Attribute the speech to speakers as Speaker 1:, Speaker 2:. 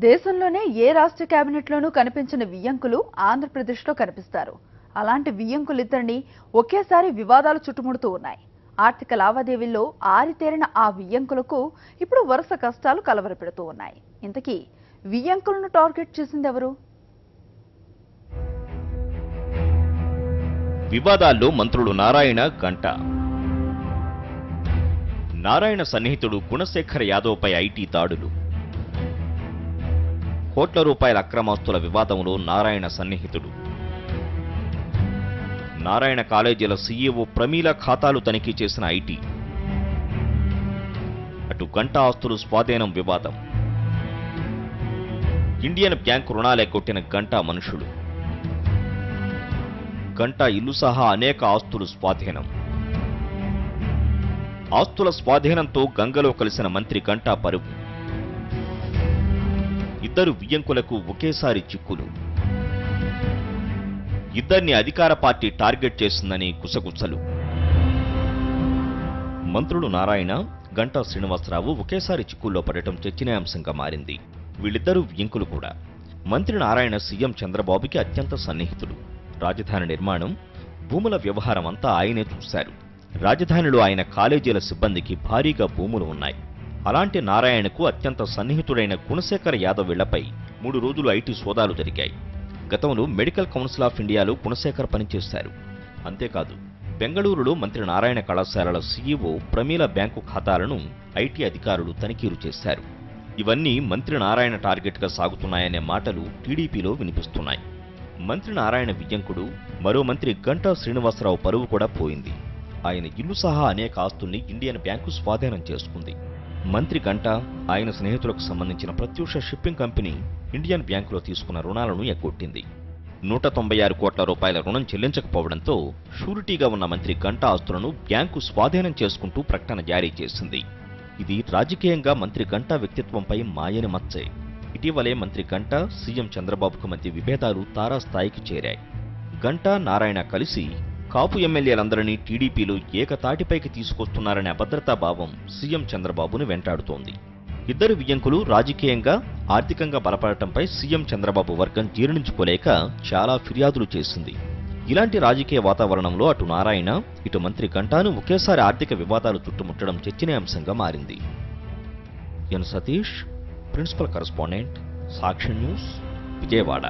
Speaker 1: దేశంలోనే ఏ రాష్ట్ర కేబినెట్లోనూ కనిపించిన వియ్యంకులు ఆంధ్రప్రదేశ్లో కనిపిస్తారు. అలాంటి వియ్యంకులిద్దరిని ఒకేసారి వివాదాలు చుట్టుముడుతూ ఉన్నాయి. ఆర్థిక లావాదేవీల్లో ఆరితేరిన ఆ వియ్యంకులకు ఇప్పుడు వరుస కష్టాలు కలవరపెడుతూ ఉన్నాయి. ఇంతకీ వియ్యంకులను టార్గెట్ చేసిందెవరు?
Speaker 2: వివాదాల్లో మంత్రులు నారాయణ, గంటా. నారాయణ సన్నిహితుడు గుణశేఖర్ యాదవ్పై ఐటీ దాడులు. కోట్ల రూపాయల అక్రమాస్తుల వివాదంలో నారాయణ సన్నిహితుడు. నారాయణ కాలేజీల సీఈఓ ప్రమీల ఖాతాలు తనిఖీ చేసిన ఐటీ. అటు గంటా ఆస్తులు స్వాధీనం వివాదం. ఇండియన్ బ్యాంకు రుణాలెగ్గొట్టిన గంటా మనుషులు. గంటా ఇల్లు సహా అనేక ఆస్తులు స్వాధీనం. ఆస్తుల స్వాధీనంతో గంగలో కలిసిన మంత్రి గంటా పరువు. ఇద్దరు వియ్యంకులకు ఒకేసారి చిక్కులు. ఇద్దరిని అధికార పార్టీ టార్గెట్ చేసిందని గుసగుసలు. మంత్రులు నారాయణ, గంటా శ్రీనివాసరావు ఒకేసారి చిక్కుల్లో పడటం చర్చనీయాంశంగా మారింది. వీళ్ళిద్దరూ వియ్యంకులు కూడా. మంత్రి నారాయణ సీఎం చంద్రబాబుకి అత్యంత సన్నిహితుడు. రాజధాని నిర్మాణం, భూముల వ్యవహారం అంతా ఆయనే చూశారు. రాజధానిలో ఆయన కాలేజీల సిబ్బందికి భారీగా భూములు ఉన్నాయి. అలాంటి నారాయణకు అత్యంత సన్నిహితుడైన గుణశేఖర్ యాదవ్ ఇళ్లపై 3 రోజులు ఐటీ సోదాలు జరిగాయి. గతంలో మెడికల్ కౌన్సిల్ ఆఫ్ ఇండియాలో గుణశేఖర్ పనిచేశారు. అంతేకాదు, బెంగళూరులో మంత్రి నారాయణ కళాశాలల సీఈఓ ప్రమీల బ్యాంకు ఖాతాలను ఐటీ అధికారులు తనిఖీలు చేశారు. ఇవన్నీ మంత్రి నారాయణ టార్గెట్గా సాగుతున్నాయనే మాటలు టీడీపీలో వినిపిస్తున్నాయి. మంత్రి నారాయణ వియ్యంకుడు, మరో మంత్రి గంటా శ్రీనివాసరావు పరువు కూడా పోయింది. ఆయన ఇల్లు సహా అనేక ఆస్తుల్ని ఇండియన్ బ్యాంకు స్వాధీనం చేసుకుంది. మంత్రి గంటా, ఆయన స్నేహితులకు సంబంధించిన ప్రత్యూష షిప్పింగ్ కంపెనీ ఇండియన్ బ్యాంకులో తీసుకున్న రుణాలను ఎగ్గొట్టింది. 196 కోట్ల రూపాయల రుణం చెల్లించకపోవడంతో షూరిటీగా ఉన్న మంత్రి గంటా ఆస్తులను బ్యాంకు స్వాధీనం చేసుకుంటూ ప్రకటన జారీ చేసింది. ఇది రాజకీయంగా మంత్రి గంటా వ్యక్తిత్వంపై మాయని మచ్చే. ఇటీవలే మంత్రి గంటా, సీఎం చంద్రబాబుకు మధ్య విభేదాలు తారాస్థాయికి చేరాయి. గంటా, నారాయణ కలిసి కాపు ఎమ్మెల్యేలందరినీ టీడీపీలో ఏకతాటిపైకి తీసుకొస్తున్నారనే అభద్రతా భావం సీఎం చంద్రబాబును వెంటాడుతోంది. ఇద్దరు వియ్యంకులు రాజకీయంగా, ఆర్థికంగా బలపడటంపై సీఎం చంద్రబాబు వర్గం జీర్ణించుకోలేక చాలా ఫిర్యాదులు చేసింది. ఇలాంటి రాజకీయ వాతావరణంలో అటు నారాయణ, ఇటు మంత్రి గంటాను ఒకేసారి ఆర్థిక వివాదాలు చుట్టుముట్టడం చర్చనీయాంశంగా మారింది. ఎన్ సతీష్, ప్రిన్సిపల్ కరెస్పాండెంట్, సాక్షి న్యూస్, విజయవాడ.